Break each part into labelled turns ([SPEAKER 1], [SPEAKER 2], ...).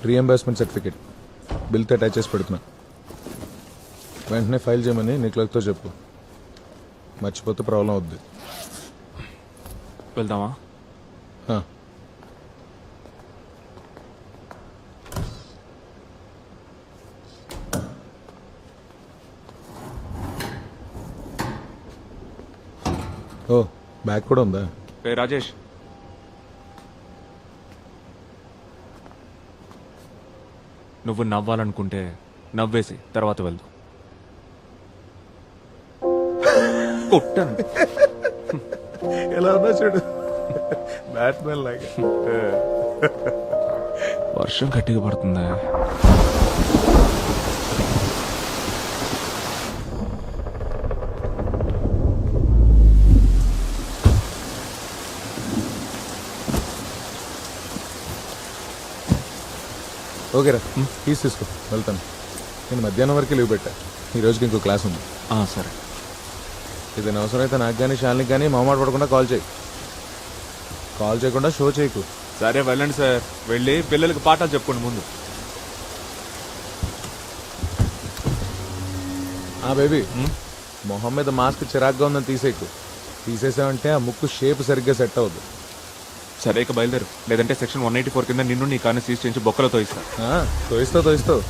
[SPEAKER 1] Reimbursement certificate బిల్తో attach చేసి పెడుతున్నా. వెంటనే ఫైల్ చేయమని నీ క్లర్క్తో చెప్పు. మర్చిపోతే ప్రాబ్లం అవుద్ది.
[SPEAKER 2] వెళ్దామా?
[SPEAKER 1] ఆ. ఓ బ్యాగ్ కూడా ఉందా?
[SPEAKER 2] ఏ రాజేష్, నువ్వు నవ్వాలనుకుంటే నవ్వేసి తర్వాత వెళ్దు. కొట్టాను.
[SPEAKER 1] ఎలా ఉన్నా చూడు, బ్యాట్మెన్ లాగా.
[SPEAKER 2] వర్షం గట్టిగా పడుతుందా?
[SPEAKER 1] ఓకేరా, ఫీజు తీసుకో, వెళ్తాను. నేను మధ్యాహ్నం వరకు లీవ్ పెట్టా. ఈ రోజుకి ఇంకో క్లాస్ ఉంది.
[SPEAKER 2] సరే.
[SPEAKER 1] ఏదైనా అవసరం అయితే నాకు కానీ శాలినికి కానీ మొహమాట పడకుండా కాల్ చేయి. కాల్ చేయకుండా షో చేయకు.
[SPEAKER 2] సరే వెళ్ళండి సార్. వెళ్ళి పిల్లలకి పాఠాలు చెప్పుకోండి ముందు.
[SPEAKER 1] బేబీ, మొహం మీద మాస్క్ చిరాగ్గా ఉందని తీసేయకు. తీసేసావంటే ఆ ముక్కు షేప్ సరిగ్గా సెట్ అవ్వదు.
[SPEAKER 2] సరే ఇక బయలుదేరు, లేదంటే సెక్షన్ 184 కింద నిన్ను నీ కార్ని సీజ్ చేయించి బొక్కలతో ఇస్తా.
[SPEAKER 1] తోయిస్తావు.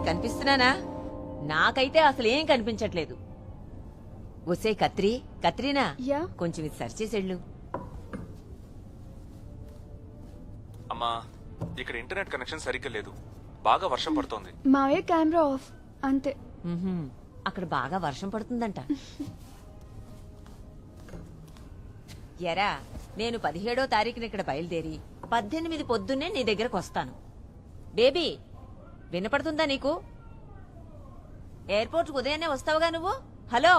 [SPEAKER 3] కనిపిస్తున్నానా? నాకైతే అసలు ఏం కనిపించట్లేదు. ఒసే కత్రీనా, కొంచెం ఇది సర్చ్ చేసేళ్ళు.
[SPEAKER 2] అమ్మా, ఇక్కడ ఇంటర్నెట్ కనెక్షన్ సరిగ్గా లేదు. బాగా వర్షం పడుతోంది.
[SPEAKER 4] మావయ్య కెమెరా ఆఫ్ అంతే.
[SPEAKER 3] అక్కడ బాగా వర్షం పడుతుందంట. ఎరా, నేను 17వ తారీఖున ఇక్కడ బయలుదేరి 18 పొద్దున్నే నీ దగ్గరకు వస్తాను. బేబీ, వినపడుతుందా నీకు? ఎయిర్పోర్ట్ ఉదయాన్నే వస్తావుగా నువ్వు. హలో,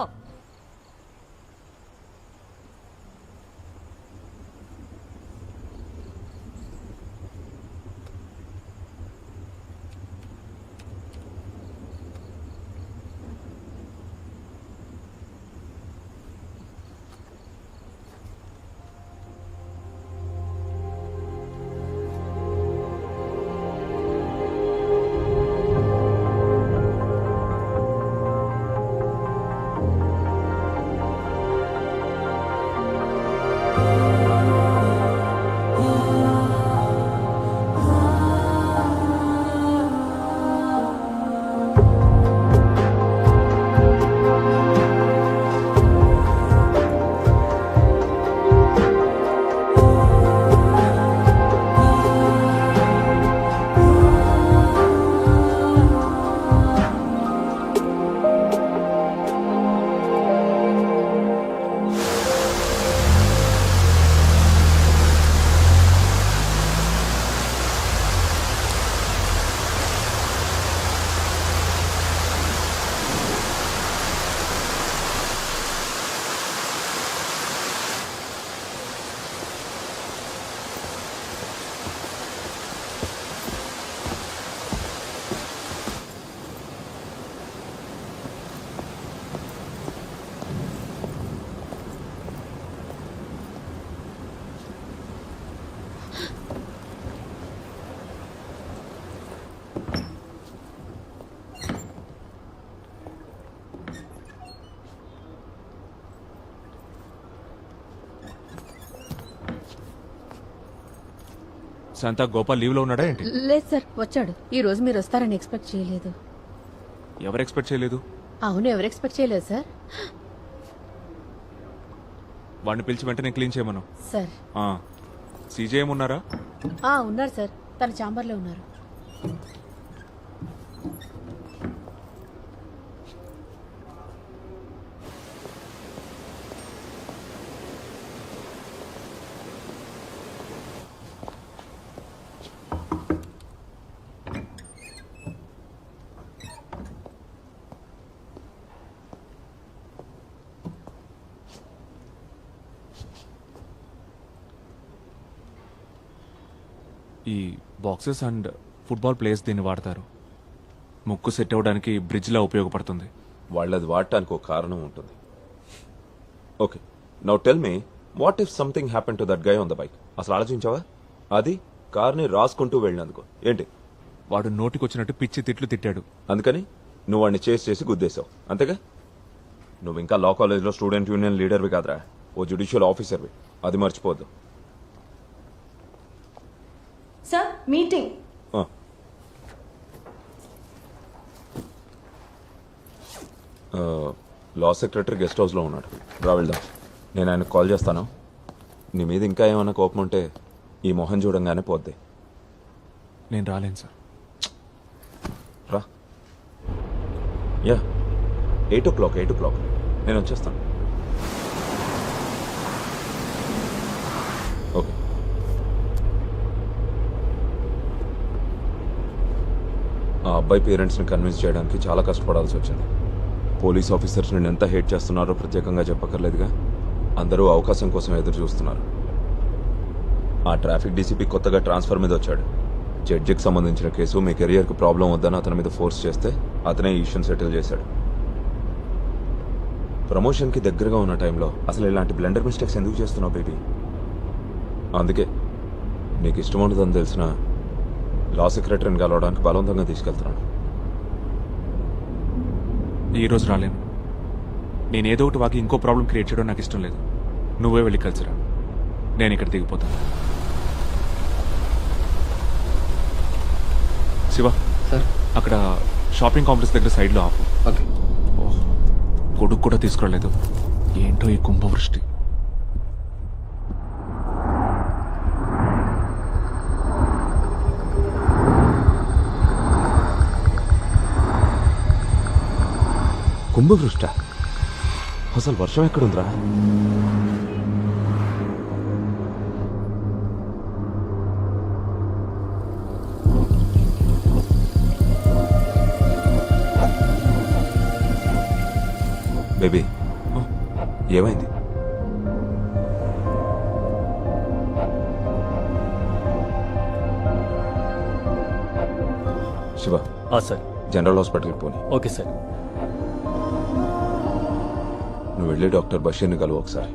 [SPEAKER 2] శాంతా, గోపాల్ లీవ్ లో ఉన్నాడా ఏంటి?
[SPEAKER 5] లేదు సార్, వచ్చాడు. ఈ రోజు మీరు వస్తారని ఎక్స్పెక్ట్ చేయలేదు.
[SPEAKER 2] ఎవరు ఎక్స్పెక్ట్ చేయలేదు?
[SPEAKER 5] అవును, ఎవరు ఎక్స్పెక్ట్ చేయలేదు సార్.
[SPEAKER 2] వాడిని పిలిచి వెంటనే క్లీన్ చేయమను.
[SPEAKER 5] సార్.
[SPEAKER 2] సీజే ఉన్నారా?
[SPEAKER 5] ఉన్నారు సార్, తన ఛాంబర్లో ఉన్నారు.
[SPEAKER 2] ఈ బాక్సెస్ అండ్ ఫుట్బాల్ ప్లేయర్స్ దీన్ని వాడతారు. ముక్కు సెట్ అవ్వడానికి బ్రిడ్జ్లా ఉపయోగపడుతుంది.
[SPEAKER 6] వాళ్ళది వాడటానికి ఒక కారణం ఉంటుంది. Okay, now tell me, what if something happen to that guy on the bike? అసలు ఆలోచించావా? అది కార్ని రాసుకుంటూ వెళ్ళినందుకు ఏంటి?
[SPEAKER 2] వాడు నోటికొచ్చినట్టు పిచ్చి తిట్లు తిట్టాడు.
[SPEAKER 6] అందుకని నువ్వు వాడిని చేసి గుద్దేశావు, అంతేగా? నువ్వు ఇంకా లా కాలేజ్లో స్టూడెంట్ యూనియన్ లీడర్వి కాదురా, ఓ జ్యుడిషియల్ ఆఫీసర్వి. అది మర్చిపోద్దు.
[SPEAKER 7] Sir meeting.
[SPEAKER 6] ఆ. లా సెక్రటరీ గెస్ట్ హౌస్లో ఉన్నాడు, రా వెళ్దాం. నేను ఆయనకు కాల్ చేస్తాను. నీ మీద ఇంకా ఏమైనా కోపం ఉంటే ఈ మొహం చూడంగానే పోద్ది.
[SPEAKER 2] నేను రాలేను సార్.
[SPEAKER 6] రా. యా, 8 o'clock నేను వచ్చేస్తాను. ఓకే. ఆ అబ్బాయి పేరెంట్స్ని కన్విన్స్ చేయడానికి చాలా కష్టపడాల్సి వచ్చింది. పోలీస్ ఆఫీసర్స్ నేను ఎంత హేట్ చేస్తున్నారో ప్రత్యేకంగా చెప్పక్కర్లేదుగా. అందరూ అవకాశం కోసం ఎదురు చూస్తున్నారు. ఆ ట్రాఫిక్ డీసీపీ కొత్తగా ట్రాన్స్ఫర్ మీద వచ్చాడు. జడ్జికి సంబంధించిన కేసు మీ కెరియర్కి ప్రాబ్లం వద్దని అతని మీద ఫోర్స్ చేస్తే అతనే ఈ ఇష్యూని సెటిల్ చేశాడు. ప్రమోషన్కి దగ్గరగా ఉన్న టైంలో అసలు ఇలాంటి బ్లెండర్ మిస్టేక్స్ ఎందుకు చేస్తున్నావు బేబీ? అందుకే నీకు ఇష్టం ఉండదని తెలిసిన లా సెక్రటరీని కలవడానికి బలవంతంగా తీసుకెళ్తున్నాను.
[SPEAKER 2] ఈరోజు రాలేను. నేను ఏదో ఒకటి వాకి ఇంకో ప్రాబ్లం క్రియేట్ చేయడం నాకు ఇష్టం లేదు. నువ్వే వెళ్ళి కలిసిరా, నేను ఇక్కడ దిగిపోతాను. శివ
[SPEAKER 8] సార్.
[SPEAKER 2] అక్కడ షాపింగ్ కాంప్లెక్స్ దగ్గర సైడ్లో ఆపు.
[SPEAKER 8] ఓకే.
[SPEAKER 2] కొడుకు కూడా తీసుకురాలేదు. ఏంటో ఈ కుంభవృష్టి.
[SPEAKER 6] కుంభవృష్ట? అసలు వర్షం ఎక్కడుందిరా? బేబీ, ఏమైంది? శివ,
[SPEAKER 8] సార్.
[SPEAKER 6] జనరల్ హాస్పిటల్కి పోనీ.
[SPEAKER 8] Okay sir.
[SPEAKER 6] నువ్వు వెళ్ళి డాక్టర్ బషీర్ని కలువు ఒకసారి.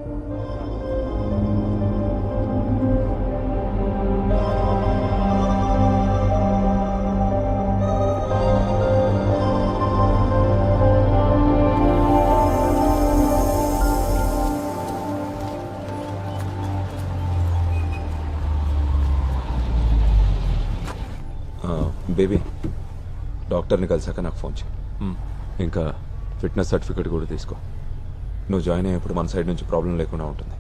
[SPEAKER 6] బేబీ, డాక్టర్ని కలిసాక నాకు ఫోన్ చేయి. ఇంకా ఫిట్నెస్ సర్టిఫికేట్ కూడా తీసుకో. నువ్వు జాయిన్ అయ్యేప్పుడు మన సైడ్ నుంచి ప్రాబ్లం లేకుండా ఉంటుంది.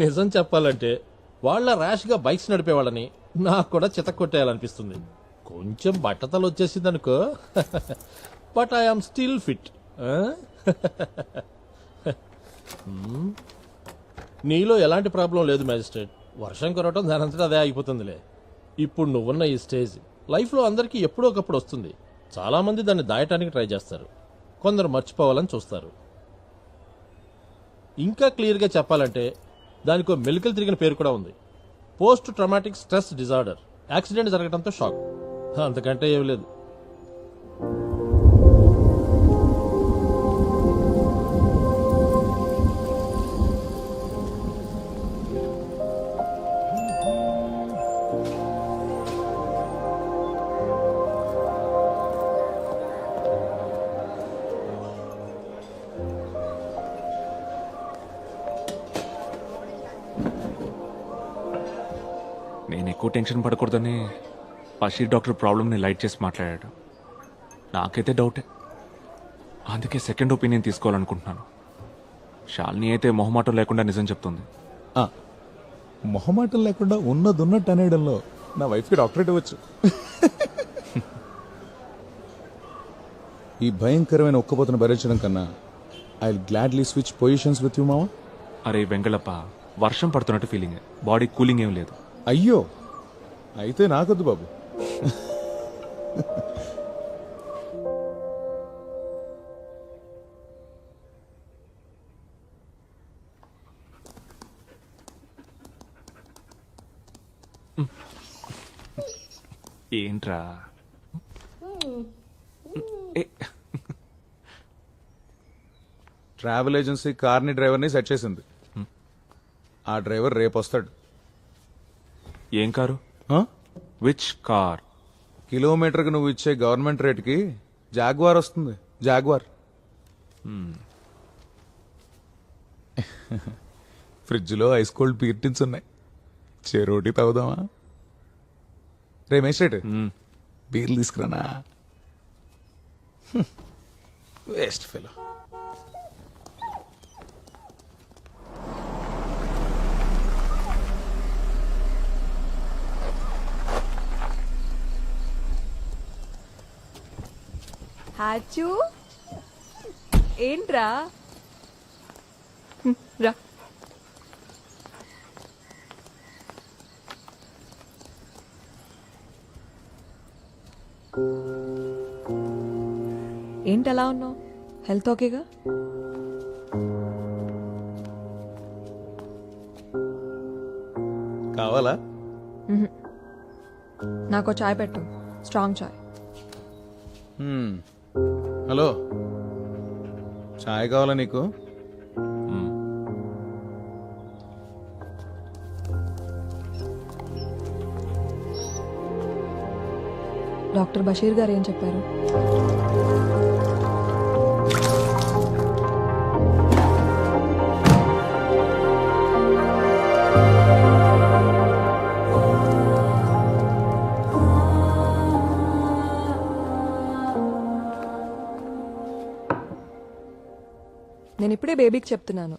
[SPEAKER 9] నిజం చెప్పాలంటే వాళ్ళ ర్యాష్గా బైక్స్ నడిపేవాళ్ళని నాకు కూడా చితక్కొట్టేయాలనిపిస్తుంది. కొంచెం బట్టతలు వచ్చేసిందనుకో, బట్ ఐఎమ్ స్టిల్ ఫిట్. నీలో ఎలాంటి ప్రాబ్లం లేదు మ్యాజిస్ట్రేట్. వర్షం కురవటం దానంతటా అదే ఆగిపోతుందిలే. ఇప్పుడు నువ్వున్న ఈ స్టేజ్ లైఫ్లో అందరికీ ఎప్పుడో ఒకప్పుడు వస్తుంది. చాలామంది దాన్ని దాయటానికి ట్రై చేస్తారు, కొందరు మర్చిపోవాలని చూస్తారు. ఇంకా క్లియర్గా చెప్పాలంటే దానికో మెలికలు తిరిగిన పేరు కూడా ఉంది, post traumatic stress disorder. Accident జరగడంతో షాక్, అంతకంటే ఏం లేదు.
[SPEAKER 2] నేను ఎక్కువ టెన్షన్ పడకూడదని బషీర్ డాక్టర్ ప్రాబ్లమ్ని లైట్ చేసి మాట్లాడాడు. నాకైతే డౌటే, అందుకే సెకండ్ ఒపీనియన్ తీసుకోవాలనుకుంటున్నాను. శాలిని అయితే మొహమాటం లేకుండా నిజం చెప్తుంది.
[SPEAKER 1] ఆ, మొహమాటం లేకుండా ఉన్నదున్నట్టు అనేయడంలో నా వైఫ్కి డాక్టరేట్ ఇవ్వచ్చు. ఈ భయంకరమైన ఒక్కపోతను భరించడం కన్నా I gladly switch positions with you మావా.
[SPEAKER 2] అరే వెంగళప్ప, వర్షం పడుతున్నట్టు ఫీలింగ్, బాడీ కూలింగ్ ఏం లేదు.
[SPEAKER 1] అయ్యో అయితే నాకొద్దు బాబు.
[SPEAKER 2] ఏంట్రా ఏ,
[SPEAKER 1] ట్రావెల్ ఏజెన్సీ కార్ని డ్రైవర్ని సెట్ చేసింది. ఆ డ్రైవర్ రేపు వస్తాడు.
[SPEAKER 2] ఏం కారు?
[SPEAKER 1] ఆ?
[SPEAKER 2] Which car?
[SPEAKER 1] కిలోమీటర్కి నువ్వు ఇచ్చే గవర్నమెంట్ రేట్కి జాగ్వార్ వస్తుంది. జాగ్వార్. ఫ్రిడ్జ్లో ఐస్ కోల్డ్ బీర్ టిన్స్ ఉన్నాయి. చెరోటి తాగుదామా? రే మేస్ట్రేట్, బీర్లు తీసుకురానా? Waste fellow.
[SPEAKER 4] హాచు ఏంట్రా? రా.
[SPEAKER 8] ఏంటి అలా ఉన్నావు? హెల్త్ ఓకేగా?
[SPEAKER 1] కావాలా?
[SPEAKER 8] నాకు చాయ్ పెట్టు, స్ట్రాంగ్ చాయ్.
[SPEAKER 1] హలో, చాయ్ కావాలా నీకు?
[SPEAKER 8] డాక్టర్ బషీర్ గారు ఏం చెప్పారు? నేను ఇప్పుడే బేబీకి చెప్తున్నాను,